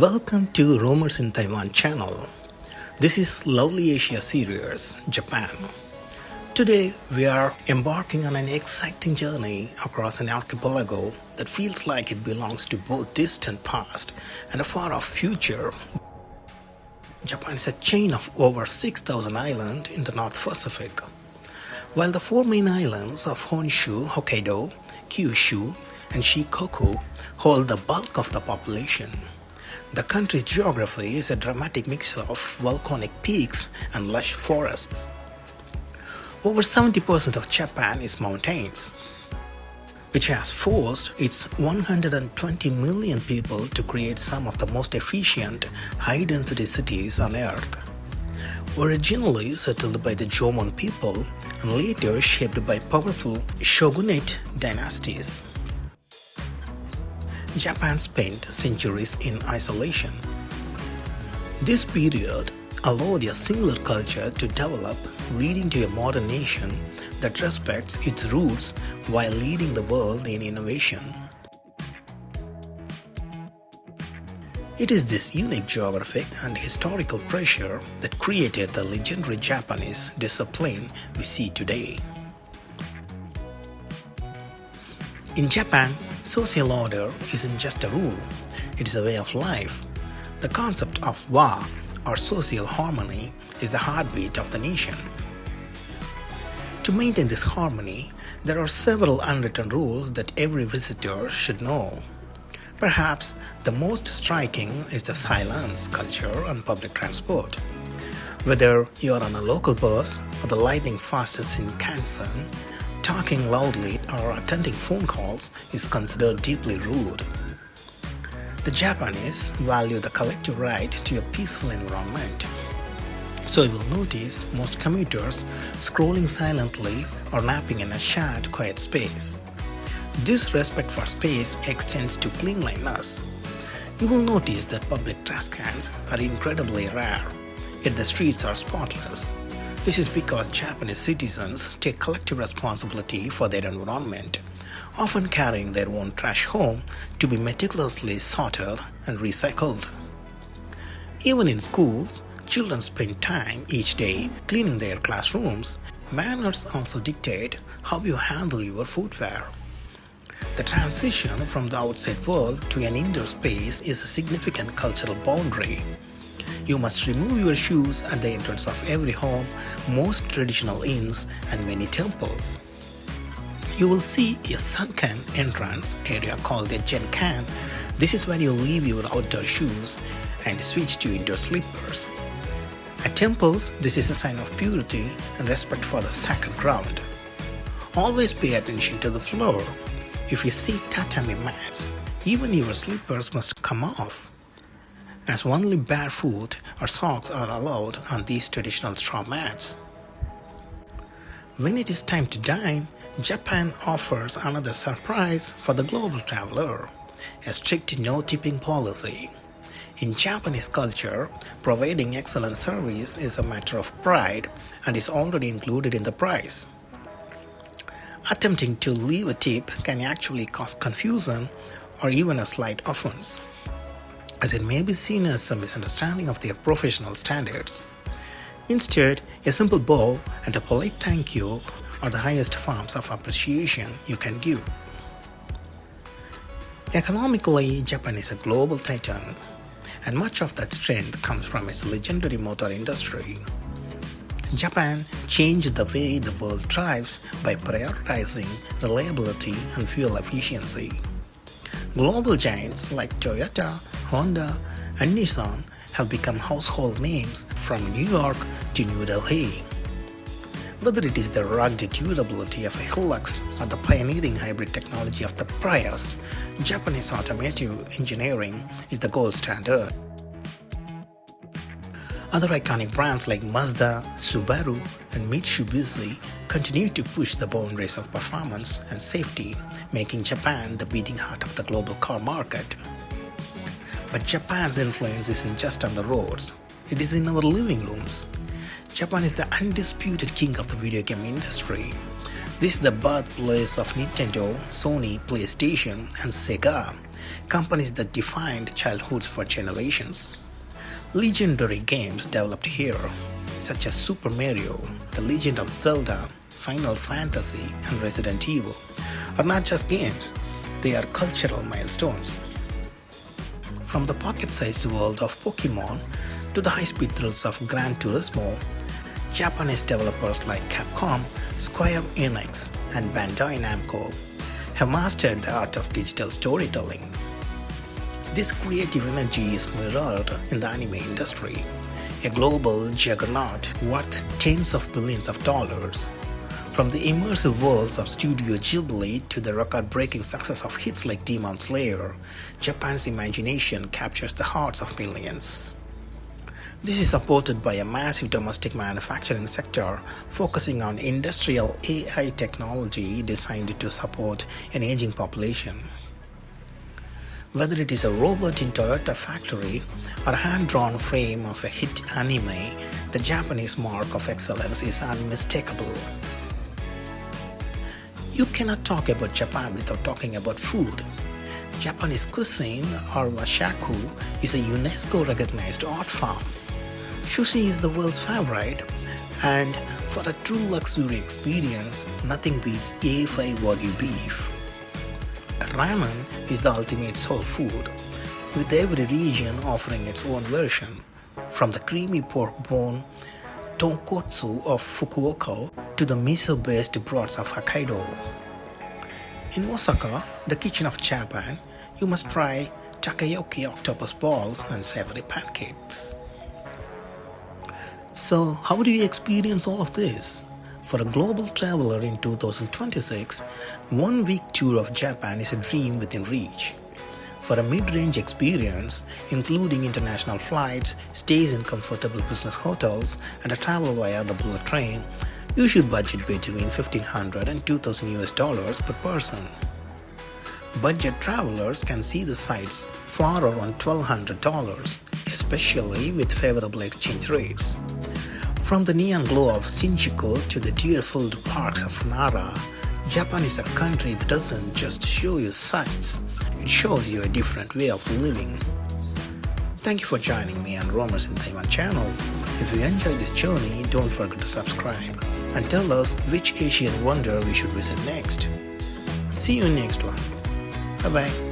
Welcome to Roamers in Taiwan channel. This is Lovely Asia series, Japan. Today we are embarking on an exciting journey across an archipelago that feels like it belongs to both distant past and a far-off future. Japan is a chain of over 6,000 islands in the North Pacific. While the four main islands of Honshu, Hokkaido, Kyushu, and Shikoku hold the bulk of the population, the country's geography is a dramatic mix of volcanic peaks and lush forests. Over 70% of Japan is mountains, which has forced its 120 million people to create some of the most efficient, high-density cities on Earth. Originally settled by the Jomon people and later shaped by powerful shogunate dynasties, Japan spent centuries in isolation. This period allowed a singular culture to develop, leading to a modern nation that respects its roots while leading the world in innovation. It is this unique geographic and historical pressure that created the legendary Japanese discipline we see today. In Japan, social order isn't just a rule, it is a way of life. The concept of wa, or social harmony, is the heartbeat of the nation. To maintain this harmony, there are several unwritten rules that every visitor should know. Perhaps the most striking is the silence culture on public transport. Whether you are on a local bus or the lightning-fast Shinkansen, talking loudly or attending phone calls is considered deeply rude. The Japanese value the collective right to a peaceful environment. So you will notice most commuters scrolling silently or napping in a shared, quiet space. This respect for space extends to cleanliness. You will notice that public trash cans are incredibly rare, yet the streets are spotless. This is because Japanese citizens take collective responsibility for their environment, often carrying their own trash home to be meticulously sorted and recycled. Even in schools, children spend time each day cleaning their classrooms. Manners also dictate how you handle your footwear. The transition from the outside world to an indoor space is a significant cultural boundary. You must remove your shoes at the entrance of every home, most traditional inns, and many temples. You will see a sunken entrance area called a genkan. This is where you leave your outdoor shoes and switch to indoor slippers. At temples, this is a sign of purity and respect for the sacred ground. Always pay attention to the floor. If you see tatami mats, even your slippers must come off, as only barefoot or socks are allowed on these traditional straw mats. When it is time to dine, Japan offers another surprise for the global traveler, a strict no-tipping policy. In Japanese culture, providing excellent service is a matter of pride and is already included in the price. Attempting to leave a tip can actually cause confusion or even a slight offense, as it may be seen as a misunderstanding of their professional standards. Instead, a simple bow and a polite thank you are the highest forms of appreciation you can give. Economically, Japan is a global titan, and much of that strength comes from its legendary motor industry. Japan changed the way the world drives by prioritizing reliability and fuel efficiency. Global giants like Toyota, Honda, and Nissan have become household names from New York to New Delhi. Whether it is the rugged durability of a Hilux or the pioneering hybrid technology of the Prius, Japanese automotive engineering is the gold standard. Other iconic brands like Mazda, Subaru, and Mitsubishi continue to push the boundaries of performance and safety, making Japan the beating heart of the global car market. But Japan's influence isn't just on the roads, it is in our living rooms. Japan is the undisputed king of the video game industry. This is the birthplace of Nintendo, Sony, PlayStation, and Sega, companies that defined childhoods for generations. Legendary games developed here, such as Super Mario, The Legend of Zelda, Final Fantasy, and Resident Evil, are not just games, they are cultural milestones. From the pocket-sized world of Pokemon to the high-speed thrills of Gran Turismo, Japanese developers like Capcom, Square Enix, and Bandai Namco have mastered the art of digital storytelling. This creative energy is mirrored in the anime industry, a global juggernaut worth tens of billions of dollars. From the immersive worlds of Studio Ghibli to the record-breaking success of hits like Demon Slayer, Japan's imagination captures the hearts of millions. This is supported by a massive domestic manufacturing sector focusing on industrial AI technology designed to support an aging population. Whether it is a robot in Toyota factory or a hand-drawn frame of a hit anime, the Japanese mark of excellence is unmistakable. You cannot talk about Japan without talking about food. Japanese cuisine, or washaku, is a UNESCO-recognized art form. Sushi is the world's favorite, and for a true luxury experience, nothing beats A5 Wagyu beef. Ramen is the ultimate soul food, with every region offering its own version, from the creamy pork bone tonkotsu of Fukuoka to the miso-based broths of Hokkaido. In Osaka, the kitchen of Japan, you must try takoyaki octopus balls and savory pancakes. So, how do you experience all of this? For a global traveler in 2026, 1 week tour of Japan is a dream within reach. For a mid-range experience, including international flights, stays in comfortable business hotels, and a travel via the bullet train, you should budget between $1,500 and $2,000 per person. Budget travelers can see the sights for around $1,200, especially with favorable exchange rates. From the neon glow of Shinjuku to the deer-filled parks of Nara, Japan is a country that doesn't just show you sights, it shows you a different way of living. Thank you for joining me on Roamers in Taiwan channel. If you enjoyed this journey, don't forget to subscribe and tell us which Asian wonder we should visit next. See you in next one. Bye bye.